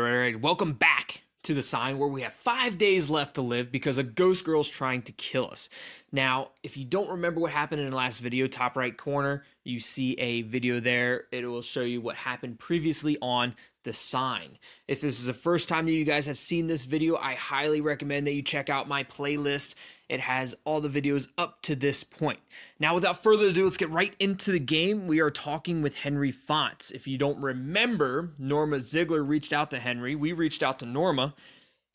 right. Welcome back to the sign where we have 5 days left to live because a ghost girl's trying to kill us. Now, if you don't remember what happened in the last video, top right corner, you see a video there. It will show you what happened previously on the sign. If this is the first time that you guys have seen this video, I highly recommend that you check out my playlist. It has all the videos up to this point. Now, without further ado, let's get right into the game. We are talking with Henry Fontz. If you don't remember, Norma Ziegler reached out to Henry. We reached out to Norma,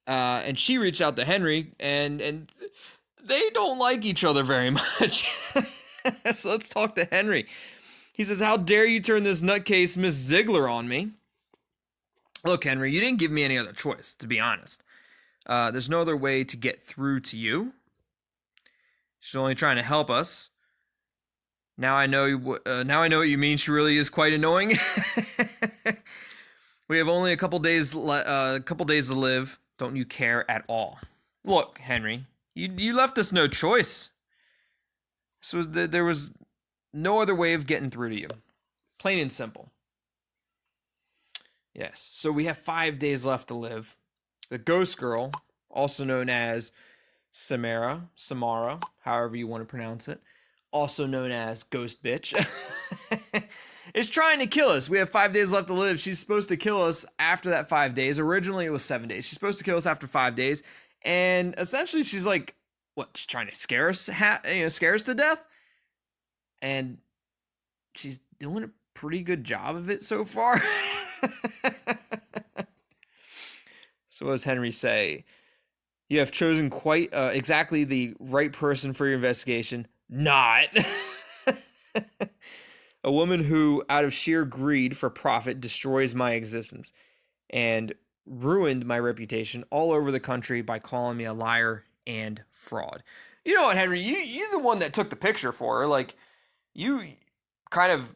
and she reached out to Henry, and they don't like each other very much. So let's talk to Henry. He says, "How dare you turn this nutcase Miss Ziegler on me?" Look, Henry, you didn't give me any other choice, to be honest. There's no other way to get through to you. She's only trying to help us. Now I know what you mean. She really is quite annoying. We have only a couple days to live. Don't you care at all? Look, Henry, you left us no choice. So there was no other way of getting through to you. Plain and simple. Yes. So we have 5 days left to live. The ghost girl, also known as Samara, however you want to pronounce it, also known as Ghost Bitch, is trying to kill us. We have 5 days left to live. She's supposed to kill us after that 5 days. Originally, it was 7 days. She's supposed to kill us after 5 days. And essentially, she's like, what? She's trying to scare us, scare us to death? And she's doing a pretty good job of it so far. So what does Henry say? You have chosen quite exactly the right person for your investigation. Not. A woman who, out of sheer greed for profit, destroys my existence and ruined my reputation all over the country by calling me a liar and fraud. You know what, Henry? You're the one that took the picture for her. Like, you kind of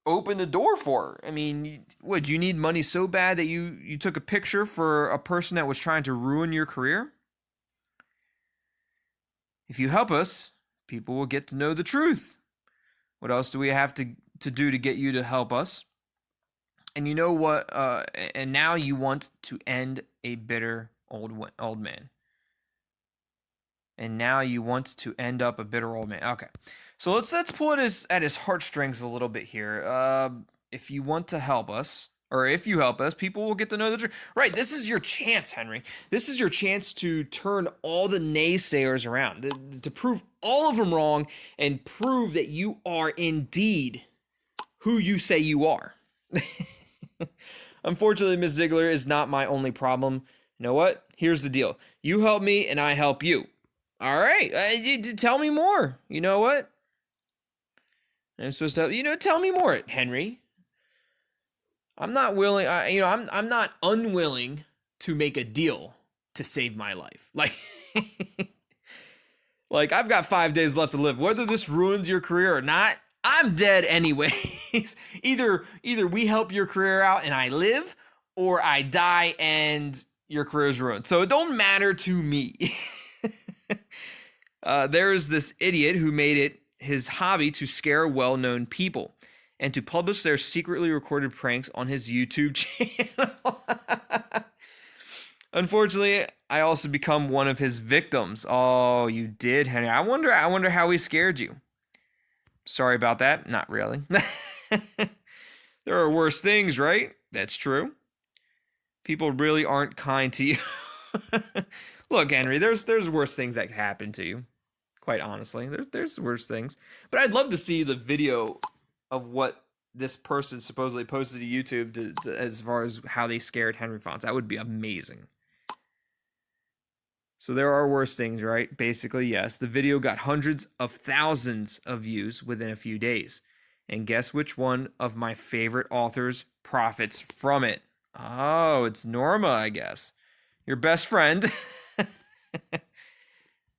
opened the door for her. I mean, what, you need money so bad that you took a picture for a person that was trying to ruin your career? If you help us, people will get to know the truth. What else do we have to do to get you to help us? And you know what? And now you want to end a bitter old man. And now you want to end up a bitter old man. Okay. So let's pull it at his heartstrings a little bit here. If you want to help us, or if you help us, people will get to know the truth. Right, this is your chance, Henry. This is your chance to turn all the naysayers around, to prove all of them wrong, and prove that you are indeed who you say you are. Unfortunately, Miss Ziegler is not my only problem. You know what? Here's the deal. You help me, and I help you. All right, tell me more. You know what? I'm supposed to, tell me more, Henry. I'm not willing, I'm not unwilling to make a deal to save my life. Like I've got 5 days left to live. Whether this ruins your career or not, I'm dead anyways. Either we help your career out and I live, or I die and your career's ruined. So it don't matter to me. There is this idiot who made it his hobby to scare well-known people and to publish their secretly recorded pranks on his YouTube channel. Unfortunately, I also become one of his victims. Oh, you did, Henry. I wonder how he scared you. Sorry about that. Not really. There are worse things, right? That's true. People really aren't kind to you. Look, Henry, there's worse things that could happen to you. Quite honestly, there's worse things. But I'd love to see the video of what this person supposedly posted to YouTube as far as how they scared Henry Fontz. That would be amazing. So there are worse things, right? Basically, yes. The video got hundreds of thousands of views within a few days. And guess which one of my favorite authors profits from it? Oh, it's Norma, I guess. Your best friend.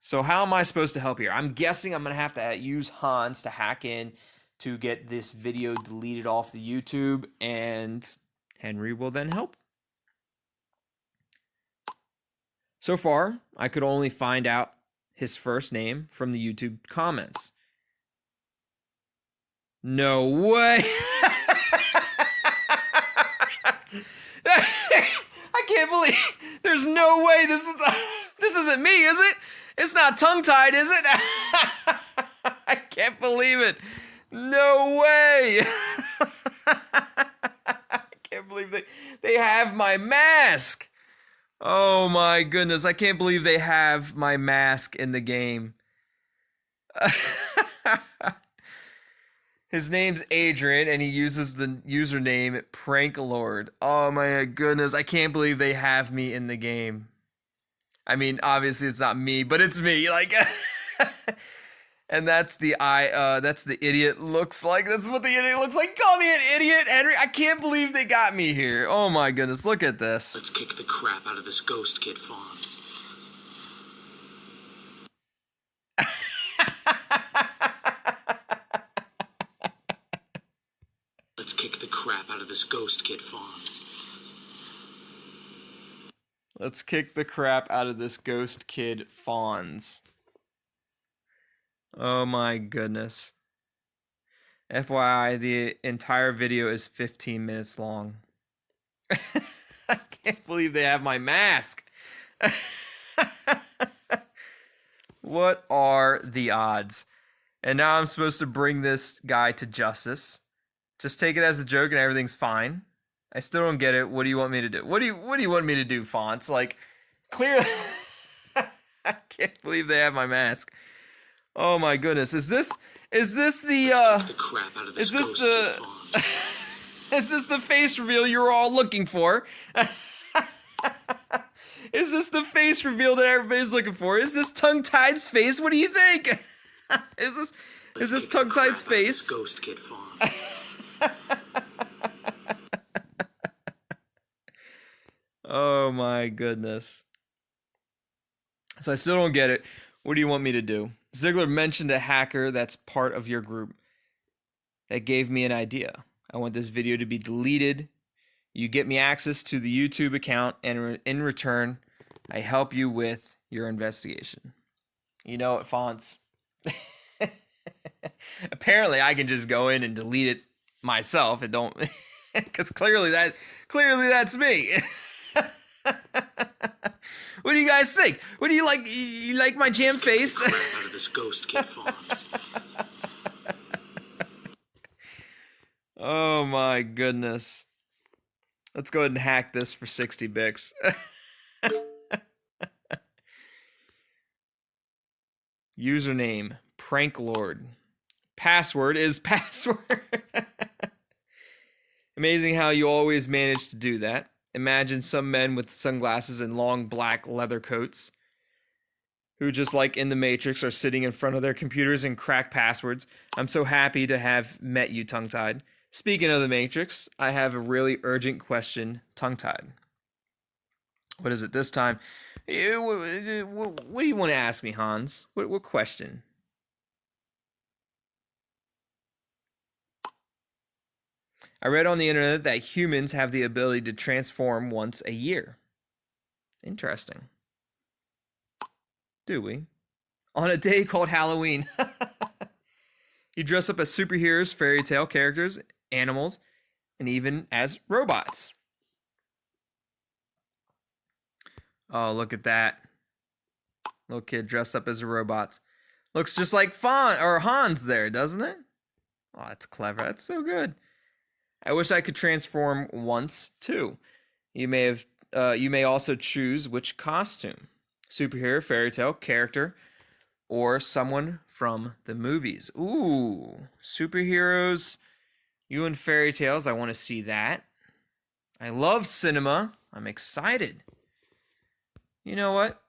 So how am I supposed to help here? I'm guessing I'm going to have to use Hans to hack in to get this video deleted off the YouTube, and Henry will then help. So far, I could only find out his first name from the YouTube comments. No way! can't believe there's no way this isn't me, is it? It's not tongue-tied, is it? I can't believe it. No way. I can't believe they have my mask. Oh my goodness, I can't believe they have my mask in the game. His name's Adrian, and he uses the username Prank Lord. Oh my goodness, I can't believe they have me in the game. I mean, obviously it's not me, but it's me. Like, and that's the idiot looks like. That's what the idiot looks like. Call me an idiot, Henry. I can't believe they got me here. Oh my goodness, look at this. Let's kick the crap out of this ghost kid, Fontz. Let's kick the crap out of this ghost kid, Fontz. Let's kick the crap out of this ghost kid, Fontz. Oh my goodness. FYI, the entire video is 15 minutes long. I can't believe they have my mask. What are the odds? And now I'm supposed to bring this guy to justice. Just take it as a joke and everything's fine. I still don't get it. What do you want me to do? What do you want me to do, Fontz? Like, clearly I can't believe they have my mask. Oh my goodness. Is this the is this the face reveal you were all looking for? Is this the face reveal that everybody's looking for? Is this tongue-tied's face? What do you think? Is this tongue-tied's face? Ghost kid, Fontz. Oh my goodness. So I still don't get it. What do you want me to do? Ziegler mentioned a hacker that's part of your group that gave me an idea. I want this video to be deleted. You get me access to the YouTube account, and in return, I help you with your investigation. You know what, Fontz? Apparently, I can just go in and delete it myself. It don't, because clearly that's me. What do you guys think? What do you like? You like my jam face? Out of this ghost kid, Fontz. Oh my goodness. Let's go ahead and hack this for 60 bics. Username, Prank Lord. Password is password. Amazing how you always manage to do that. Imagine some men with sunglasses and long black leather coats who, just like in the Matrix, are sitting in front of their computers and crack passwords. I'm so happy to have met you, tongue-tied. Speaking of the Matrix, I have a really urgent question, tongue-tied. What is it this time? What do you want to ask me, Hans? What question? I read on the internet that humans have the ability to transform once a year. Interesting. Do we? On a day called Halloween. You dress up as superheroes, fairy tale characters, animals, and even as robots. Oh, look at that. Little kid dressed up as a robot. Looks just like Hans there, doesn't it? Oh, that's clever. That's so good. I wish I could transform once too. You may also choose which costume: superhero, fairy tale, character, or someone from the movies. Ooh, superheroes, you and fairy tales. I want to see that. I love cinema. I'm excited. You know what?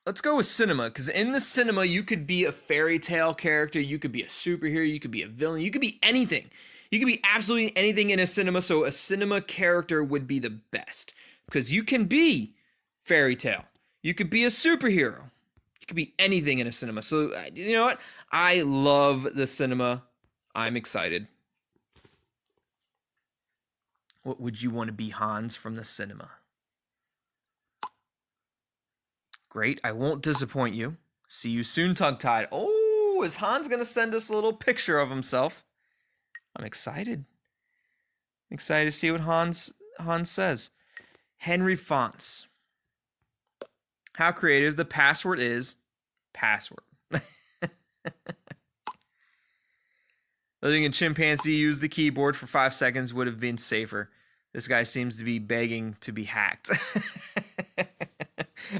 Let's go with cinema, because in the cinema, you could be a fairy tale character, you could be a superhero, you could be a villain, you could be anything. You could be absolutely anything in a cinema, so a cinema character would be the best. Because you can be fairy tale. You could be a superhero. You could be anything in a cinema. So, you know what? I love the cinema. I'm excited. What would you want to be, Hans, from the cinema? Great. I won't disappoint you. See you soon, tongue-tied. Oh, is Hans going to send us a little picture of himself? I'm excited. I'm excited to see what Hans says. Henry Fontz. How creative. The password is password. Letting a chimpanzee use the keyboard for 5 seconds would have been safer. This guy seems to be begging to be hacked.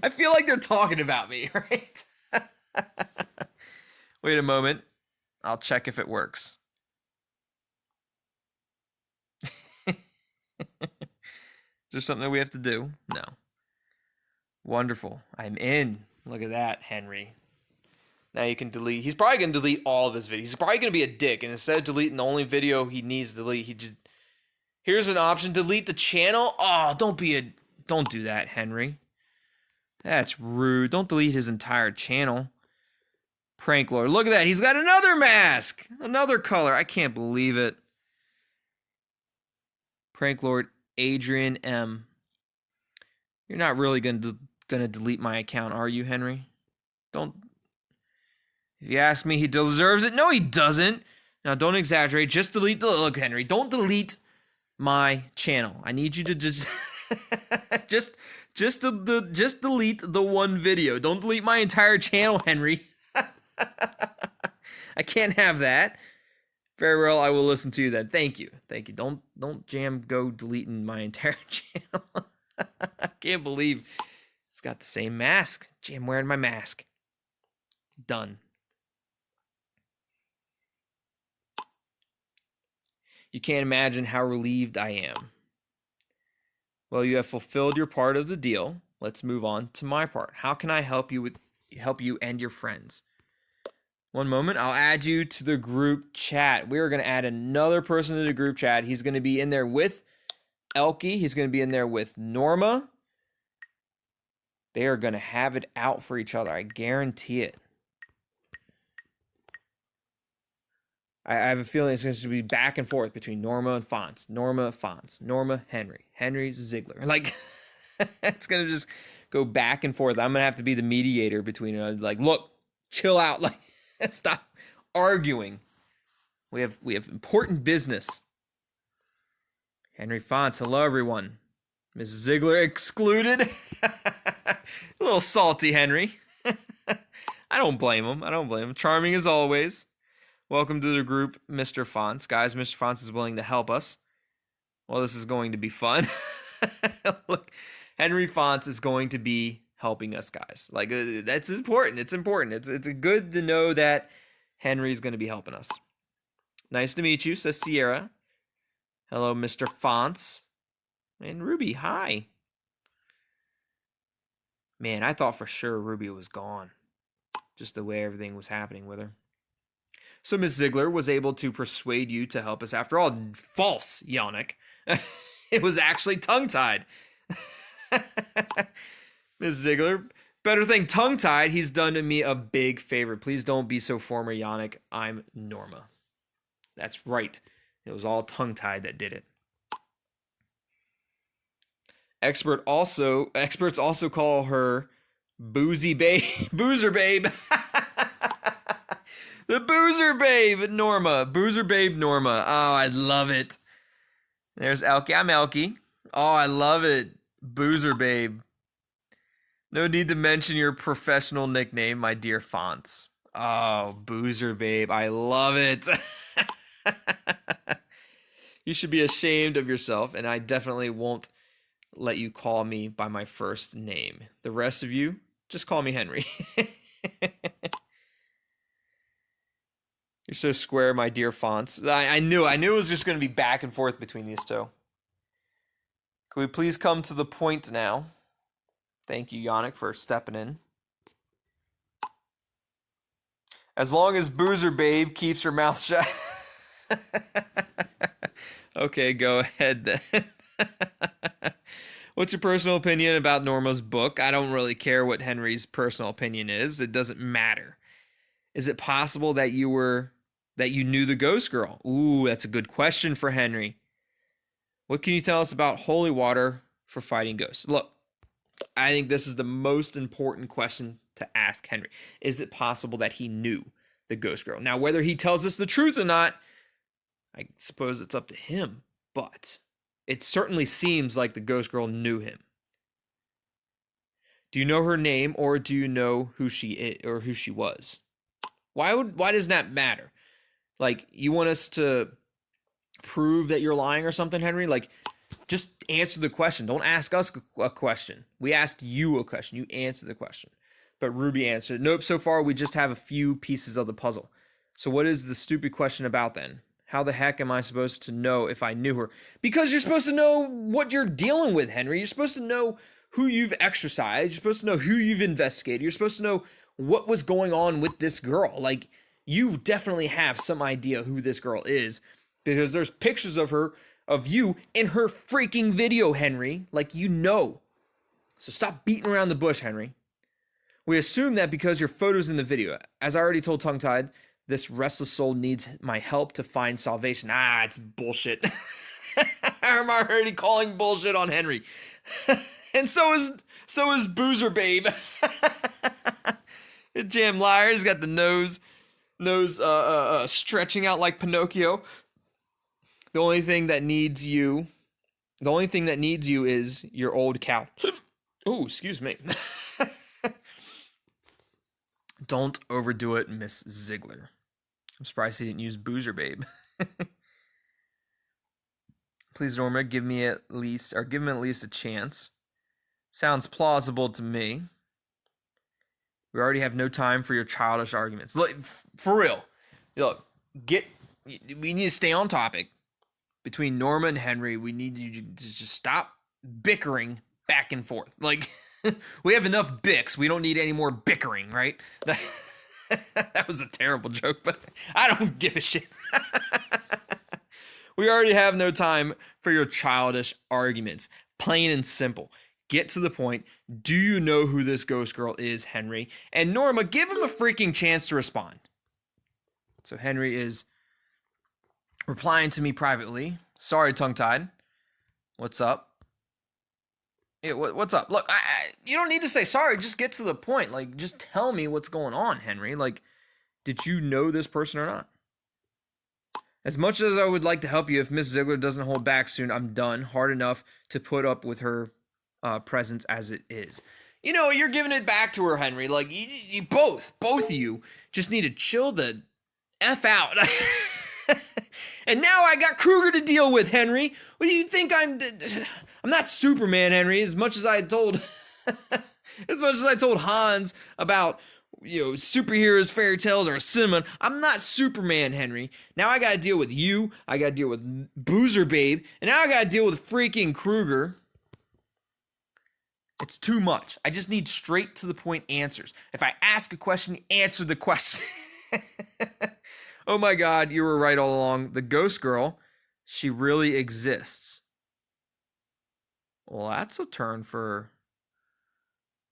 I feel like they're talking about me, right? Wait a moment. I'll check if it works. Is there something that we have to do? No. Wonderful. I'm in. Look at that, Henry. Now you can delete. He's probably going to delete all of his videos. He's probably going to be a dick. And instead of deleting the only video he needs to delete, he just... Here's an option. Delete the channel. Oh, don't do that, Henry. That's rude. Don't delete his entire channel. Prank Lord. Look at that. He's got another mask. Another color. I can't believe it. Prank Lord Adrian M. You're not really going to delete my account, are you, Henry? Don't. If you ask me, he deserves it. No, he doesn't. Now, don't exaggerate. Just delete the... Look, Henry, don't delete my channel. I need you to just... just delete the one video. Don't delete my entire channel, Henry. I can't have that. Very well, I will listen to you then. Thank you. Thank you. Don't jam go deleting my entire channel. I can't believe it's got the same mask. Gee, I'm wearing my mask. Done. You can't imagine how relieved I am. Well, you have fulfilled your part of the deal. Let's move on to my part. How can I help you and your friends? One moment, I'll add you to the group chat. We are going to add another person to the group chat. He's going to be in there with Elkie. He's going to be in there with Norma. They are going to have it out for each other. I guarantee it. I have a feeling it's going to be back and forth between Norma and Fontz. Norma, Fontz. Norma, Henry. Henry, Ziegler. Like, it's going to just go back and forth. I'm going to have to be the mediator between it. Like, look, chill out. Like, stop arguing. We have important business. Henry Fontz, hello, everyone. Mrs. Ziegler excluded. A little salty, Henry. I don't blame him. Charming as always. Welcome to the group, Mr. Fontz. Guys, Mr. Fontz is willing to help us. Well, this is going to be fun. Look, Henry Fontz is going to be helping us, guys. Like, that's important. It's important. It's good to know that Henry's going to be helping us. Nice to meet you, says Sierra. Hello, Mr. Fontz. And Ruby, hi. Man, I thought for sure Ruby was gone. Just the way everything was happening with her. So Miss Ziegler was able to persuade you to help us after all. False, Yannick. It was actually tongue-tied. Miss Ziegler, better thing tongue-tied. He's done me a big favor. Please don't be so formal, Yannick. I'm Norma. That's right. It was all tongue-tied that did it. Experts also call her Boozy Babe. Boozer Babe. The Boozer Babe, Norma. Boozer Babe, Norma. Oh, I love it. There's Elkie. I'm Elkie. Oh, I love it. Boozer Babe. No need to mention your professional nickname, my dear Fontz. Oh, Boozer Babe. I love it. You should be ashamed of yourself, and I definitely won't let you call me by my first name. The rest of you, just call me Henry. You're so square, my dear Fontz. I knew it was just going to be back and forth between these two. Could we please come to the point now? Thank you, Yannick, for stepping in. As long as Boozer Babe keeps her mouth shut. Okay, go ahead then. What's your personal opinion about Norma's book? I don't really care what Henry's personal opinion is. It doesn't matter. Is it possible that you knew the ghost girl? Ooh, that's a good question for Henry. What can you tell us about holy water for fighting ghosts? Look, I think this is the most important question to ask Henry. Is it possible that he knew the ghost girl? Now, whether he tells us the truth or not, I suppose it's up to him, but it certainly seems like the ghost girl knew him. Do you know her name, or do you know who she is or who she was? Why does that matter? Like, you want us to prove that you're lying or something, Henry? Like, just answer the question. Don't ask us a question. We asked you a question. You answer the question. But Ruby answered, nope, so far we just have a few pieces of the puzzle. So what is the stupid question about then? How the heck am I supposed to know if I knew her? Because you're supposed to know what you're dealing with, Henry. You're supposed to know who you've exercised. You're supposed to know who you've investigated. You're supposed to know what was going on with this girl. Like, you definitely have some idea who this girl is, because there's pictures of her, of you in her freaking video, Henry. Like, you know. So stop beating around the bush, Henry. We assume that because your photo's in the video. As I already told Tongue Tied, this restless soul needs my help to find salvation. Ah, it's bullshit. I'm already calling bullshit on Henry. And so is Boozer Babe. Jam liar. He's got the nose stretching out like Pinocchio. The only thing that needs you is your old cow. Oh, excuse me. Don't overdo it, Miss Ziegler. I'm surprised he didn't use Boozer Babe. Please, Norma, give him at least a chance. Sounds plausible to me. We already have no time for your childish arguments. Look, for real. Look, we need to stay on topic. Between Norma and Henry, we need you to just stop bickering back and forth. Like, we have enough bicks. We don't need any more bickering, right? That was a terrible joke, but I don't give a shit. We already have no time for your childish arguments. Plain and simple. Get to the point. Do you know who this ghost girl is, Henry? And Norma, give him a freaking chance to respond. So Henry is replying to me privately. Sorry, tongue-tied. What's up? Yeah, what's up? Look, you don't need to say sorry. Just get to the point. Like, just tell me what's going on, Henry. Like, did you know this person or not? As much as I would like to help you, if Miss Ziegler doesn't hold back soon, I'm done. Hard enough to put up with her presence as it is. You know, you're giving it back to her, Henry. Like, you both of you just need to chill the F out. And now I got Kruger to deal with, Henry. What do you think I'm not Superman, Henry. As much as I told Hans about, you know, superheroes, fairy tales, or cinema, I'm not Superman, Henry. Now I gotta deal with you. I gotta deal with Boozer Babe, and now I gotta deal with freaking Kruger. It's too much. I just need straight to the point answers. If I ask a question, answer the question. Oh my God, you were right all along. The ghost girl, she really exists. Well, that's a turn for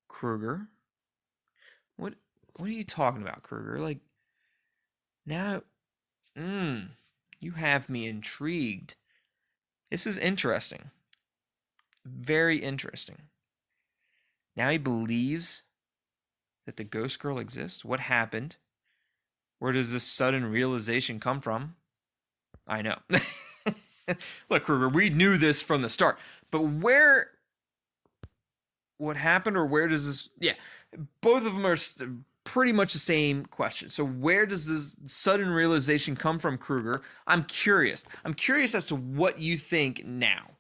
Kruger. What are you talking about, Kruger? Like, now, you have me intrigued. This is interesting. Very interesting. Now he believes that the ghost girl exists. What happened? Where does this sudden realization come from? I know. Look, Kruger, we knew this from the start. But what happened, or where does this... Yeah, both of them are pretty much the same question. So where does this sudden realization come from, Kruger? I'm curious. I'm curious as to what you think now.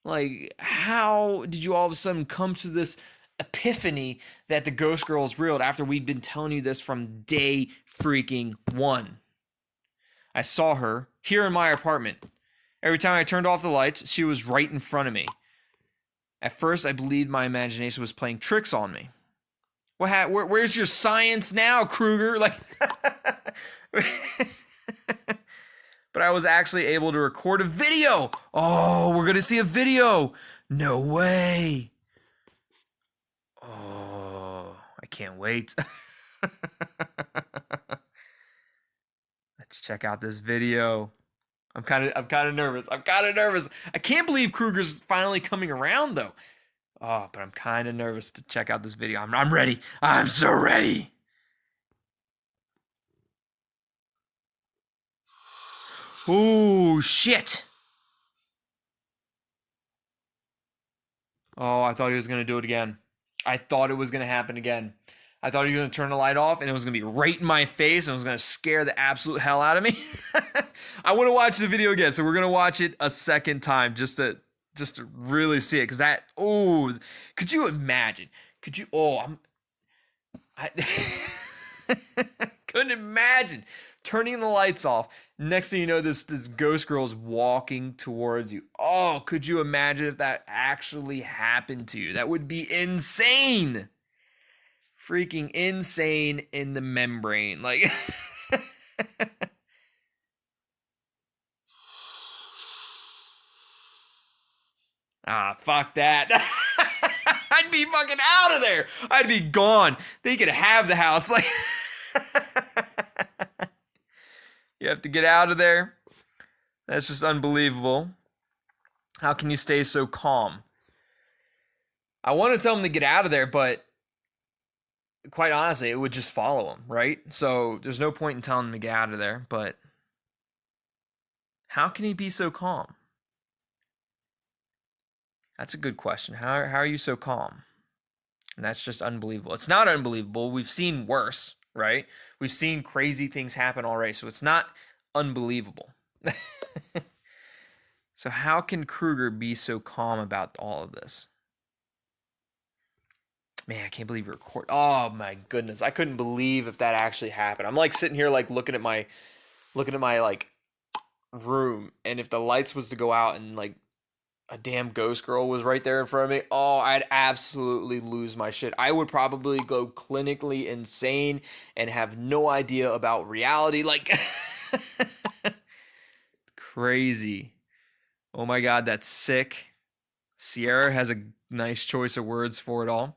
Like, how did you all of a sudden come to this epiphany that the ghost girl is real after we'd been telling you this from day freaking one? I saw her here in my apartment. Every time I turned off the lights, she was right in front of me. At first, I believed my imagination was playing tricks on me. Where's your science now, Kruger? Like, but I was actually able to record a video. Oh, we're gonna see a video. No way. Oh, I can't wait. Let's check out this video. I'm kind of nervous. I can't believe Kruger's finally coming around though. Oh, but I'm kind of nervous to check out this video. I'm ready. I'm so ready. Oh, shit. Oh, I thought he was going to do it again. I thought it was going to happen again. I thought he was going to turn the light off and it was going to be right in my face and it was going to scare the absolute hell out of me. I want to watch the video again, so we're going to watch it a second time just to really see it, cuz that, oh, could you imagine? Could you I couldn't imagine turning the lights off. Next thing you know, this ghost girl is walking towards you. Oh, could you imagine if that actually happened to you? That would be insane. Freaking insane in the membrane. Like, fuck that. I'd be fucking out of there. I'd be gone. They could have the house. Like, you have to get out of there. That's just unbelievable. How can you stay so calm? I want to tell them to get out of there, but quite honestly, it would just follow them, right? So there's no point in telling them to get out of there, but how can he be so calm? That's a good question. How are you so calm? And that's just unbelievable. It's not unbelievable. We've seen worse, right? We've seen crazy things happen already, so it's not unbelievable. So how can Kruger be so calm about all of this? Man, I can't believe you record. Oh my goodness, I couldn't believe if that actually happened. I'm like sitting here like looking at my like room, and if the lights was to go out and like a damn ghost girl was right there in front of me, oh, I'd absolutely lose my shit. I would probably go clinically insane and have no idea about reality. Like, crazy. Oh my God, that's sick. Sierra has a nice choice of words for it all.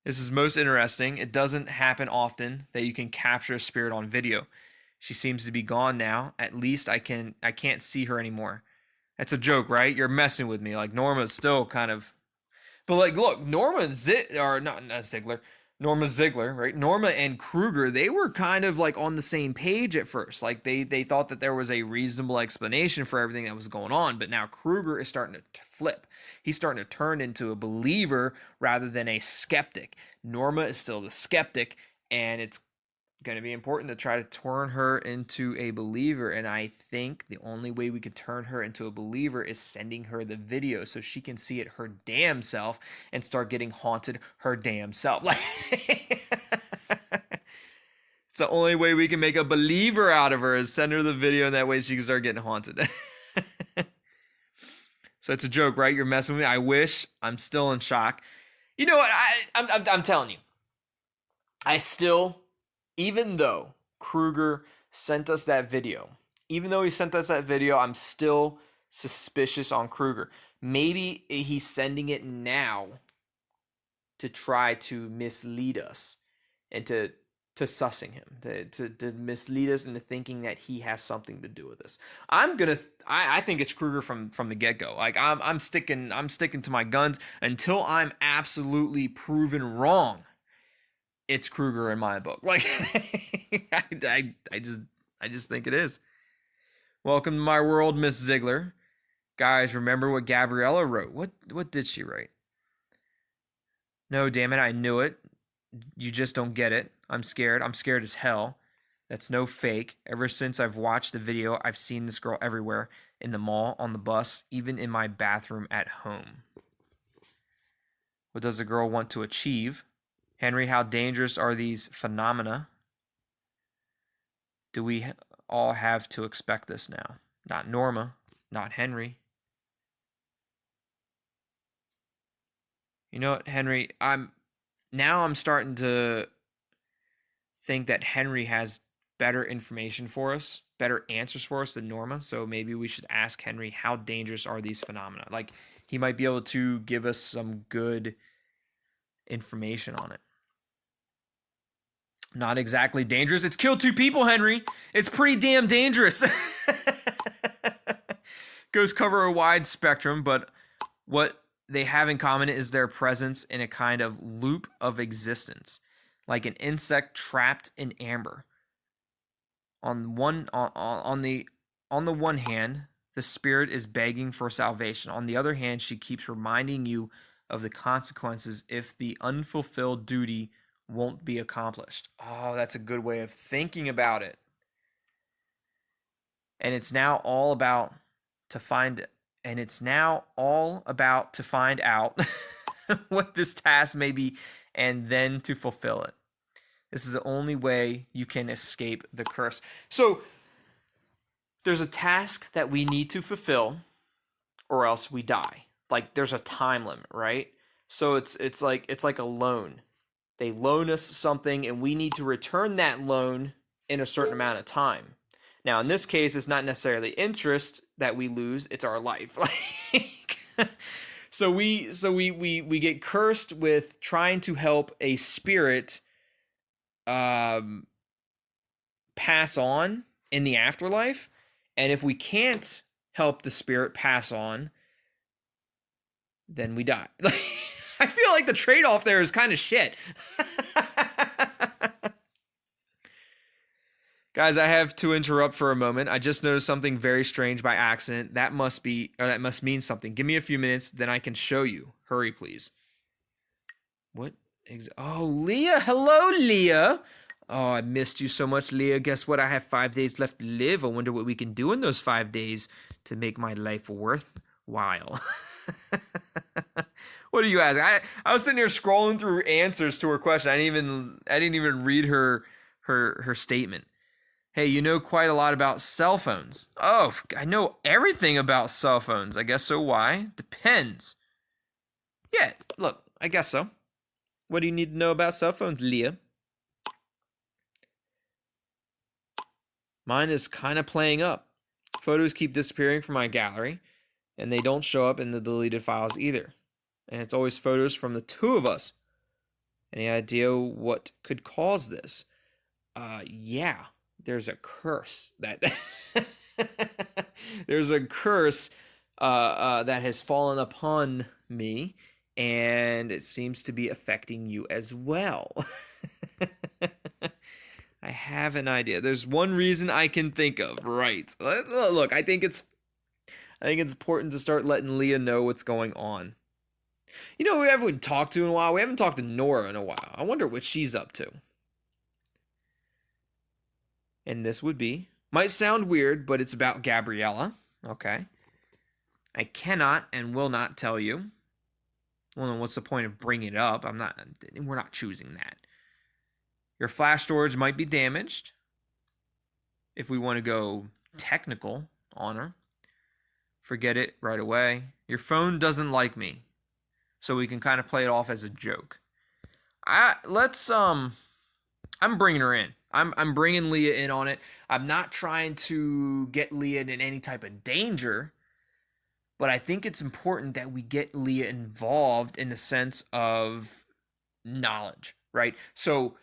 This is most interesting. It doesn't happen often that you can capture a spirit on video. She seems to be gone now. At least I can't see her anymore. That's a joke, right? You're messing with me. Like, Norma's still kind of, but like, look, Norma Ziegler, right? Norma and Kruger, they were kind of like on the same page at first. Like they thought that there was a reasonable explanation for everything that was going on, but now Kruger is starting to flip. He's starting to turn into a believer rather than a skeptic. Norma is still the skeptic, and it's going to be important to try to turn her into a believer. And I think the only way we could turn her into a believer is sending her the video so she can see it her damn self and start getting haunted her damn self. Like, it's the only way we can make a believer out of her, is send her the video, and that way she can start getting haunted. So it's a joke, right? You're messing with me. I wish. I'm still in shock. You know what? I'm telling you, I still, even though Kruger sent us that video, I'm still suspicious on Kruger. Maybe he's sending it now to try to mislead us and to sussing him, to mislead us into thinking that he has something to do with this. I think it's Kruger from the get-go. Like, I'm sticking to my guns until I'm absolutely proven wrong. It's Kruger in my book. Like, I just think it is. Welcome to my world, Miss Ziegler. Guys, remember what Gabriella wrote. What did she write? No, damn it, I knew it. You just don't get it. I'm scared. I'm scared as hell. That's no fake. Ever since I've watched the video, I've seen this girl everywhere. In the mall, on the bus, even in my bathroom at home. What does the girl want to achieve? Henry, how dangerous are these phenomena? Do we all have to expect this now? Not Norma, not Henry. You know what, Henry, I'm starting to think that Henry has better information for us, better answers for us than Norma. So maybe we should ask Henry, how dangerous are these phenomena? Like, he might be able to give us some good information on it. Not exactly dangerous. It's killed 2 people, Henry. It's pretty damn dangerous. Ghosts cover a wide spectrum, but what they have in common is their presence in a kind of loop of existence, like an insect trapped in amber. On the one hand, the spirit is begging for salvation. On the other hand, she keeps reminding you of the consequences if the unfulfilled duty won't be accomplished. Oh, that's a good way of thinking about it. And it's now all about to find out what this task may be and then to fulfill it. This is the only way you can escape the curse. So there's a task that we need to fulfill or else we die. Like there's a time limit, right? So it's like a loan. They loan us something and we need to return that loan in a certain amount of time. Now, in this case, it's not necessarily interest that we lose, it's our life. So we get cursed with trying to help a spirit pass on in the afterlife. And if we can't help the spirit pass on, then we die. I feel like the trade-off there is kind of shit. Guys, I have to interrupt for a moment. I just noticed something very strange by accident. That must mean something. Give me a few minutes, then I can show you. Hurry, please. What? Oh, Leah. Hello, Leah. Oh, I missed you so much, Leah. Guess what? I have 5 days left to live. I wonder what we can do in those 5 days to make my life worthwhile. What do you ask? I was sitting here scrolling through answers to her question. I didn't even read her statement. Hey, you know quite a lot about cell phones. Oh, I know everything about cell phones. I guess so. Why? Depends. Yeah, look, I guess so. What do you need to know about cell phones, Leah? Mine is kind of playing up. Photos keep disappearing from my gallery, and they don't show up in the deleted files either. And it's always photos from the two of us. Any idea what could cause this? Yeah. There's a curse that that has fallen upon me, and it seems to be affecting you as well. I have an idea. There's one reason I can think of. Right. Look, I think it's important to start letting Leah know what's going on. You know, we haven't talked to in a while. We haven't talked to Nora in a while. I wonder what she's up to. And this might sound weird, but it's about Gabriella. Okay. I cannot and will not tell you. Well, then what's the point of bringing it up? We're not choosing that. Your flash storage might be damaged. If we want to go technical on her. Forget it right away. Your phone doesn't like me. So we can kind of play it off as a joke. I'm bringing her in. I'm bringing Leah in on it. I'm not trying to get Leah in any type of danger, but I think it's important that we get Leah involved in the sense of knowledge, right? So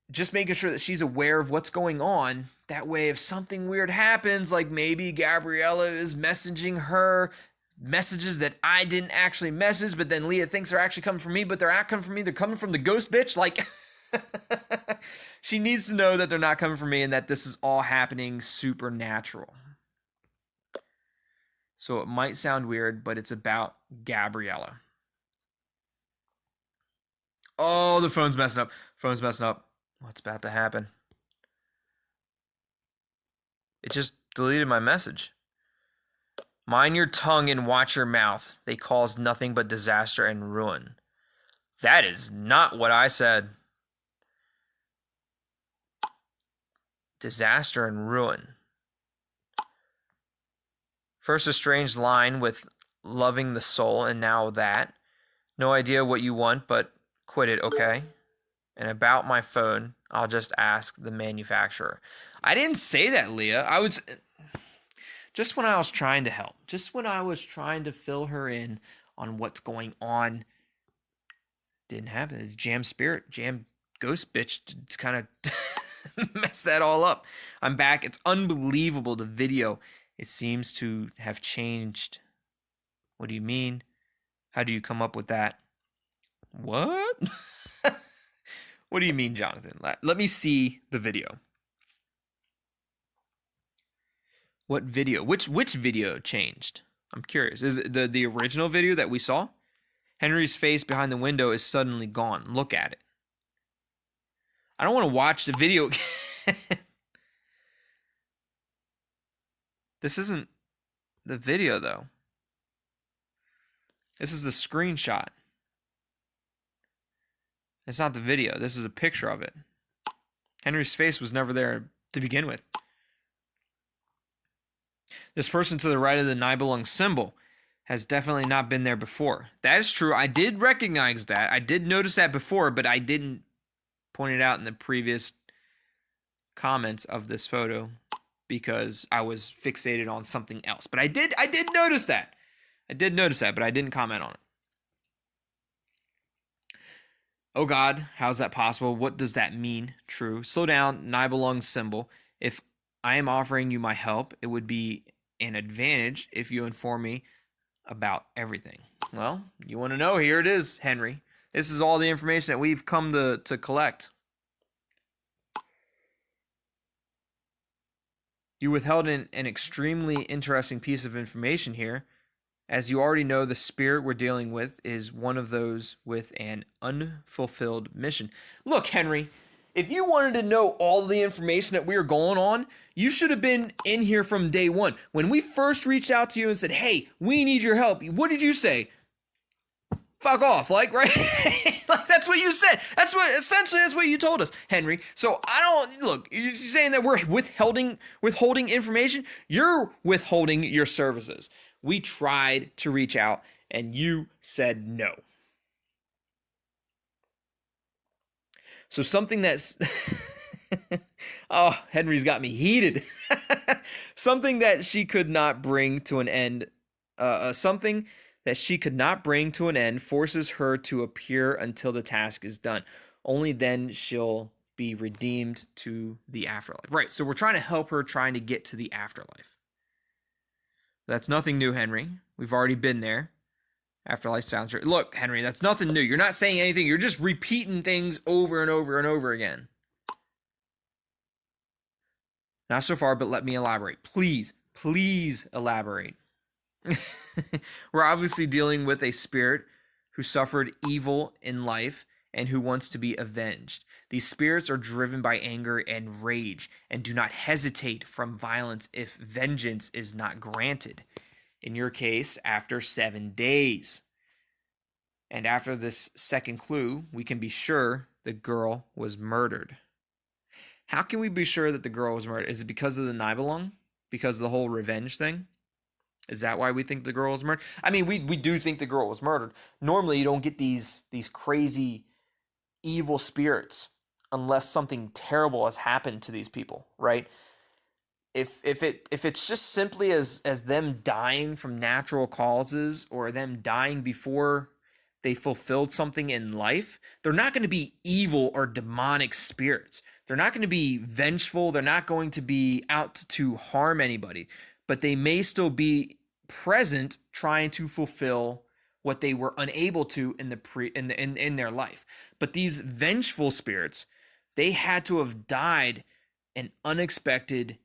just making sure that she's aware of what's going on. That way, if something weird happens, like maybe Gabriella is messaging her messages that I didn't actually message, but then Leah thinks they're actually coming from me, but they're not coming from me. They're coming from the ghost bitch. Like... She needs to know that they're not coming from me and that this is all happening supernatural. So it might sound weird, but it's about Gabriella. Oh, the phone's messing up. What's about to happen? It just deleted my message. Mind your tongue and watch your mouth. They cause nothing but disaster and ruin. That is not what I said. Disaster and ruin. First a strange line with loving the soul, and now that. No idea what you want, but quit it, okay? And about my phone, I'll just ask the manufacturer. I didn't say that, Leah. Just when I was trying to help. Just when I was trying to fill her in on what's going on. Didn't happen. It's jam ghost bitch to kind of... mess that all up. I'm back. It's unbelievable. The video, it seems to have changed. What do you mean? How do you come up with that? What? What do you mean, Jonathan? Let me see the video. What video? Which video changed? I'm curious. Is it the original video that we saw? Henry's face behind the window is suddenly gone. Look at it. I don't want to watch the video again. This isn't the video, though. This is the screenshot. It's not the video. This is a picture of it. Henry's face was never there to begin with. This person to the right of the Nibelung symbol has definitely not been there before. That is true. I did recognize that. I did notice that before, but I didn't point it out in the previous comments of this photo because I was fixated on something else. But I did notice that. I did notice that, but I didn't comment on it. Oh God, how's that possible? What does that mean? True. Slow down, Nibelung symbol. If I am offering you my help, it would be an advantage if you inform me about everything. Well, you want to know? Here it is, Henry. This is all the information that we've come to collect. You withheld an extremely interesting piece of information here. As you already know, the spirit we're dealing with is one of those with an unfulfilled mission. Look, Henry, if you wanted to know all the information that we were going on, you should have been in here from day one. When we first reached out to you and said, hey, we need your help, what did you say? Fuck off, like, right? Like, that's what you said. Essentially that's what you told us, Henry. So I don't, look, you're saying that we're withholding information? You're withholding your services. We tried to reach out, and you said no. So something that's... oh, Henry's got me heated. Something that she could not bring to an end... something that she could not bring to an end forces her to appear until the task is done. Only then she'll be redeemed to the afterlife. Right, so we're trying to help her trying to get to the afterlife. That's nothing new, Henry. We've already been there. Afterlife sounds right. Look, Henry, that's nothing new. You're not saying anything. You're just repeating things over and over and over again. Not so far, but let me elaborate. Please elaborate. We're obviously dealing with a spirit who suffered evil in life and who wants to be avenged. These spirits are driven by anger and rage and do not hesitate from violence if vengeance is not granted. In your case, after 7 days. And after this second clue, we can be sure the girl was murdered. How can we be sure that the girl was murdered? Is it because of the Nibelung? Because of the whole revenge thing? Is that why we think the girl was murdered? I mean, we do think the girl was murdered. Normally, you don't get these crazy evil spirits unless something terrible has happened to these people, right? If it's just simply as them dying from natural causes or them dying before they fulfilled something in life, they're not going to be evil or demonic spirits. They're not going to be vengeful. They're not going to be out to harm anybody, but they may still be present trying to fulfill what they were unable to in their life. But these vengeful spirits, they had to have died an unexpected,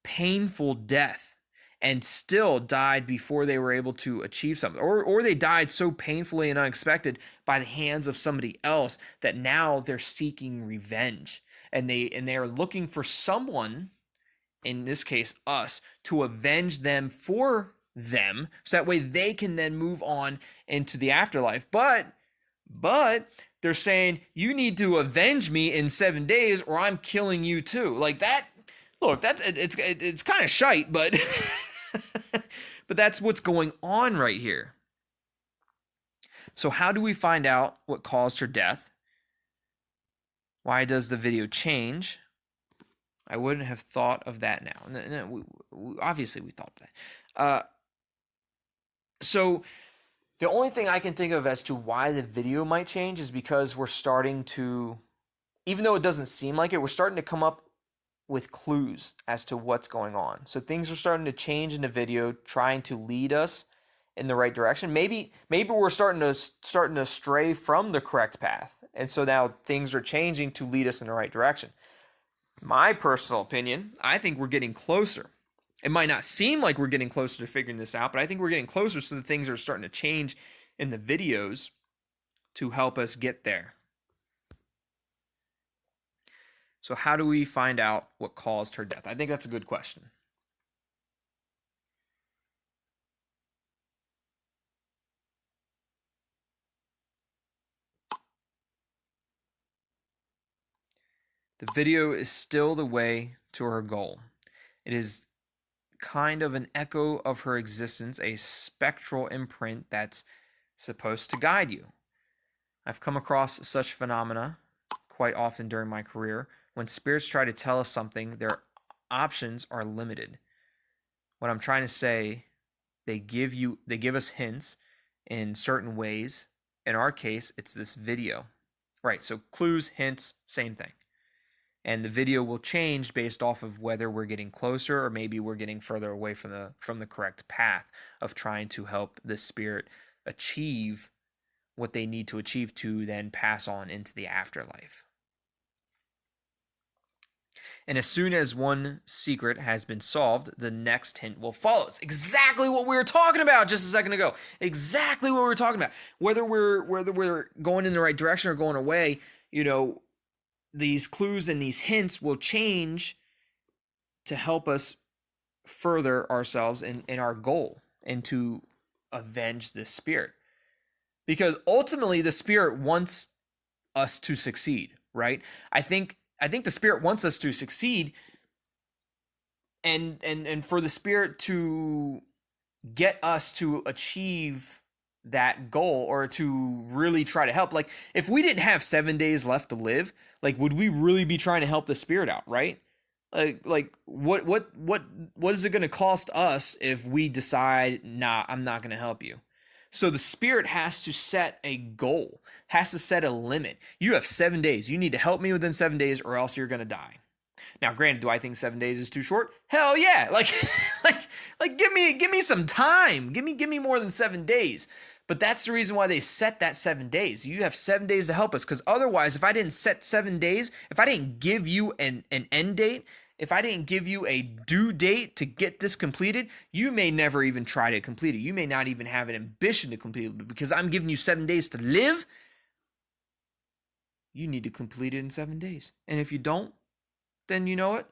painful death and still died before they were able to achieve something. Or they died so painfully and unexpected by the hands of somebody else that now they're seeking revenge. And they are looking for someone, in this case us, to avenge them for them, so that way they can then move on into the afterlife. But they're saying, you need to avenge me in 7 days or I'm killing you too. Like that, look, it's kind of shite, but but that's what's going on right here. So how do we find out what caused her death? Why does the video change? I wouldn't have thought of that now. No, obviously we thought that. So the only thing I can think of as to why the video might change is because we're starting to, even though it doesn't seem like it, we're starting to come up with clues as to what's going on. So things are starting to change in the video, trying to lead us in the right direction. Maybe we're starting to stray from the correct path. And so now things are changing to lead us in the right direction. My personal opinion, I think we're getting closer. It might not seem like we're getting closer to figuring this out, but I think we're getting closer so that things are starting to change in the videos to help us get there. So how do we find out what caused her death? I think that's a good question. The video is still the way to her goal. It is kind of an echo of her existence, a spectral imprint that's supposed to guide you. I've come across such phenomena quite often during my career. When spirits try to tell us something, their options are limited. What I'm trying to say, they give us hints in certain ways. In our case, it's this video. Right, so clues, hints, same thing. And the video will change based off of whether we're getting closer or maybe we're getting further away from the correct path of trying to help the spirit achieve what they need to achieve to then pass on into the afterlife. And as soon as one secret has been solved, the next hint will follow. It's exactly what we were talking about just a second ago. Exactly what we were talking about. Whether we're going in the right direction or going away, these clues and these hints will change to help us further ourselves in our goal and to avenge this spirit. Because ultimately the spirit wants us to succeed, right? I think the spirit wants us to succeed and for the spirit to get us to achieve that goal or to really try to help. Like if we didn't have 7 days left to live, like would we really be trying to help the spirit out, right? Like what is it going to cost us if we decide, nah, I'm not going to help you? So the spirit has to set a goal, has to set a limit. You have 7 days. You need to help me within 7 days or else you're going to die. Now, granted, do I think 7 days is too short? Hell yeah. Like give me some time. Give me more than 7 days. But that's the reason why they set that 7 days. You have 7 days to help us, because otherwise, if I didn't set 7 days, if I didn't give you an end date, if I didn't give you a due date to get this completed, you may never even try to complete it. You may not even have an ambition to complete it. But because I'm giving you 7 days to live, you need to complete it in 7 days. And if you don't, then you know what?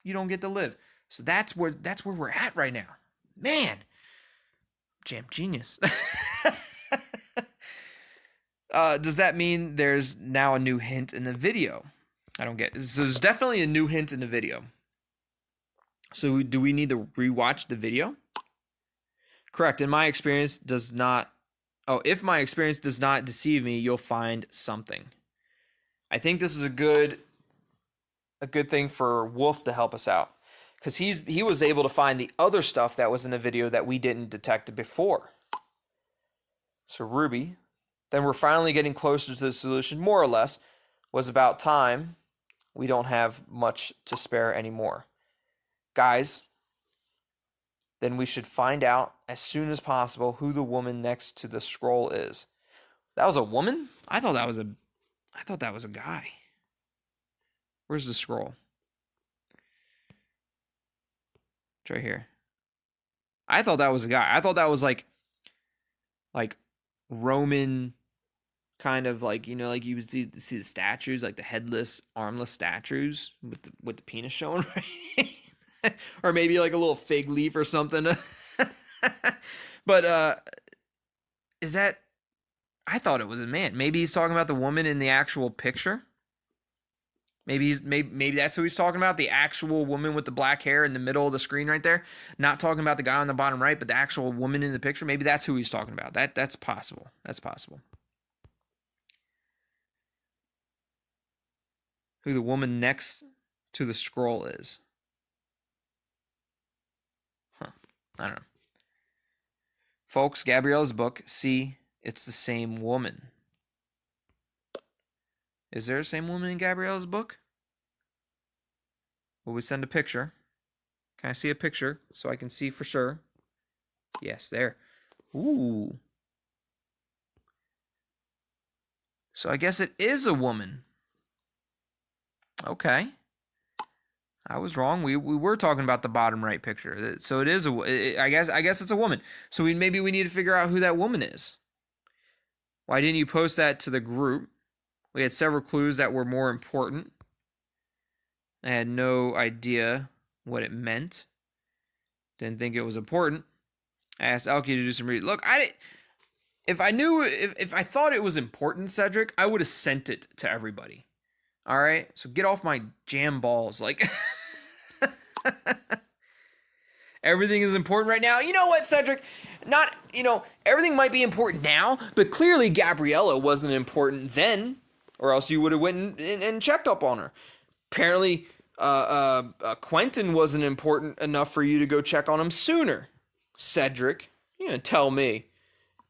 You don't get to live. So that's where we're at right now. Man, jam genius. Does that mean there's now a new hint in the video? I don't get it. So there's definitely a new hint in the video. So do we need to rewatch the video? Correct. In my experience does not. Oh, if my experience does not deceive me, you'll find something. I think this is a good thing for Wolf to help us out, because he was able to find the other stuff that was in the video that we didn't detect before. So Ruby, then we're finally getting closer to the solution, more or less. Was about time. We don't have much to spare anymore. Guys, then we should find out as soon as possible who the woman next to the scroll is. That was a woman? I thought that was a guy. Where's the scroll? It's right here. I thought that was a guy. I thought that was like Roman kind of like, like you would see the statues, like the headless, armless statues with the penis showing, right? Or maybe like a little fig leaf or something. But is that? I thought it was a man. Maybe he's talking about the woman in the actual picture. Maybe that's who he's talking about, the actual woman with the black hair in the middle of the screen right there. Not talking about the guy on the bottom right, but the actual woman in the picture. Maybe that's who he's talking about. That's possible. That's possible. Who the woman next to the scroll is. Huh. I don't know. Folks, Gabrielle's book, see, it's the same woman. Is there the same woman in Gabrielle's book? Will we send a picture? Can I see a picture so I can see for sure? Yes, there. Ooh. So I guess it is a woman. Okay. I was wrong. We were talking about the bottom right picture. So it is I guess it's a woman. So maybe we need to figure out who that woman is. Why didn't you post that to the group? We had several clues that were more important. I had no idea what it meant. Didn't think it was important. I asked Elkie to do some reading. Look, if I thought it was important, Cedric, I would have sent it to everybody. All right? So get off my jam balls. Like, everything is important right now. You know what, Cedric? Everything might be important now, but clearly Gabriella wasn't important then, or else you would have went and checked up on her. Apparently, Quentin wasn't important enough for you to go check on him sooner. Cedric, you're gonna tell me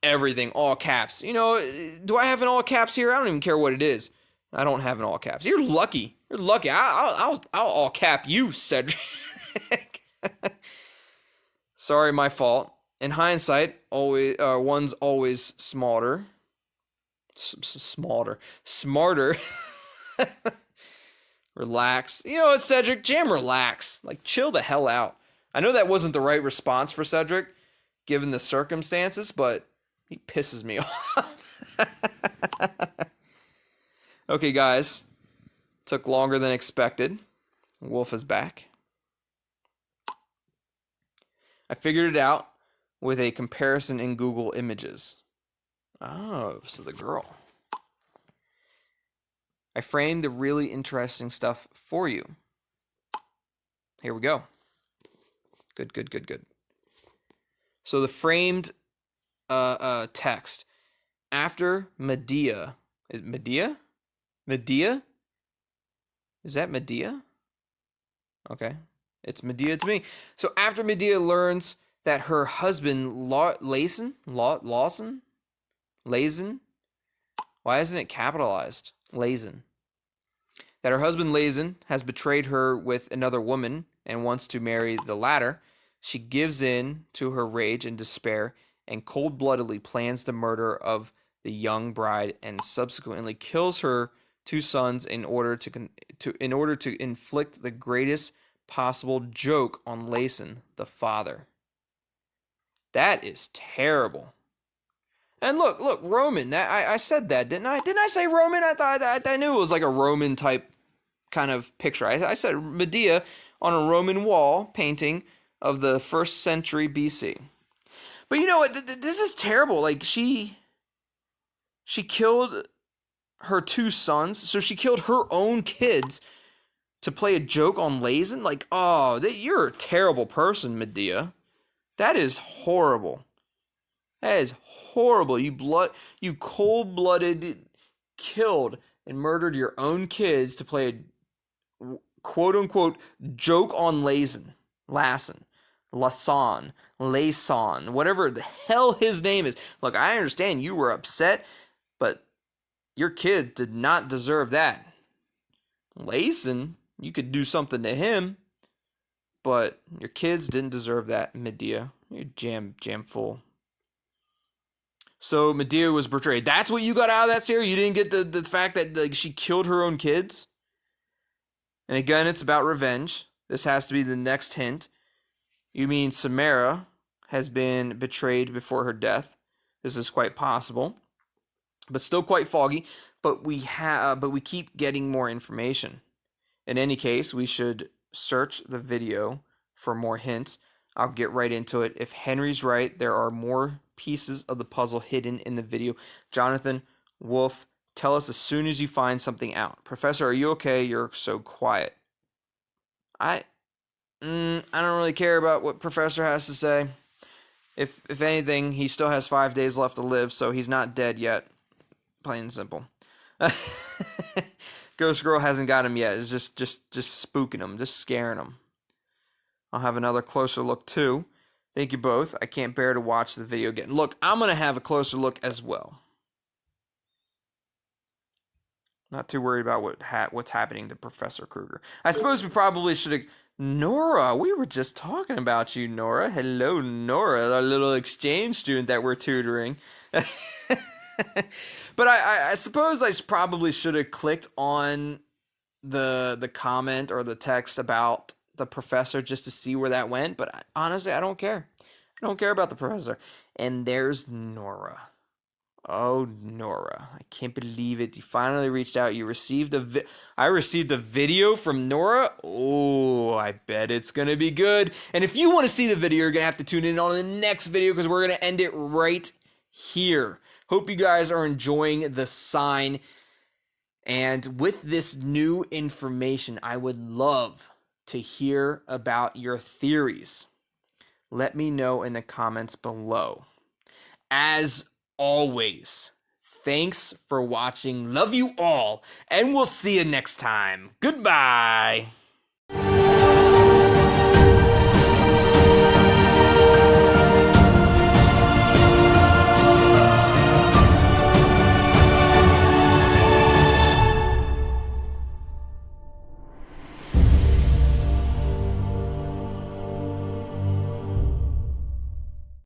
everything, all caps. Do I have an all caps here? I don't even care what it is. I don't have an all caps. You're lucky. You're lucky. I'll all cap you, Cedric. Sorry, my fault. In hindsight, one's always smarter. Smarter. Relax. You know what, Cedric? Jam relax. Like, chill the hell out. I know that wasn't the right response for Cedric, given the circumstances, but he pisses me off. Okay, guys. Took longer than expected. Wolf is back. I figured it out with a comparison in Google Images. Oh, so the girl. I framed the really interesting stuff for you. Here we go. Good. So the framed text. After Medea. Is it Medea? Medea? Is that Medea? Okay. It's Medea to me. So after Medea learns that her husband Lawson? Why isn't it capitalized? Lazen. That her husband Lazen has betrayed her with another woman and wants to marry the latter, she gives in to her rage and despair and cold-bloodedly plans the murder of the young bride and subsequently kills her two sons in order to inflict the greatest possible joke on Lason, the father. That is terrible. And look, Roman. I said that, didn't I? Didn't I say Roman? I knew it was like a Roman type kind of picture. I said Medea on a Roman wall painting of the 1st century BC. But you know what? This is terrible. Like, she killed her two sons, so she killed her own kids to play a joke on Lazen. Like, oh, you're a terrible person, Medea. That is horrible. That is horrible. You cold-blooded killed and murdered your own kids to play a quote-unquote joke on Lason, whatever the hell his name is. Look, I understand you were upset, but your kid did not deserve that. Lason, you could do something to him, but your kids didn't deserve that, Medea. You're jam full. So Medea was betrayed. That's what you got out of that series? You didn't get the fact that she killed her own kids? And again, it's about revenge. This has to be the next hint. You mean Samara has been betrayed before her death. This is quite possible, but still quite foggy. But we keep getting more information. In any case, we should search the video for more hints. I'll get right into it. If Henry's right, there are more pieces of the puzzle hidden in the video. Jonathan, Wolf, tell us as soon as you find something out. Professor, are you okay? You're so quiet. I don't really care about what Professor has to say. If anything, he still has 5 days left to live, so he's not dead yet. Plain and simple. Ghost Girl hasn't got him yet. It's just spooking him, just scaring him. I'll have another closer look too. Thank you both. I can't bear to watch the video again. Look, I'm going to have a closer look as well. Not too worried about what's happening to Professor Kruger. I suppose we probably should have... Nora, we were just talking about you, Nora. Hello, Nora, our little exchange student that we're tutoring. But I suppose I probably should have clicked on the comment or the text about the professor just to see where that went. But honestly, I don't care. I don't care about the professor. And there's Nora. Oh, Nora, I can't believe it. You finally reached out. You received I received a video from Nora. Oh, I bet it's going to be good. And if you want to see the video, you're going to have to tune in on the next video because we're going to end it right here. Hope you guys are enjoying the sign. And with this new information, I would love to hear about your theories. Let me know in the comments below. As always, thanks for watching. Love you all, and we'll see you next time. Goodbye.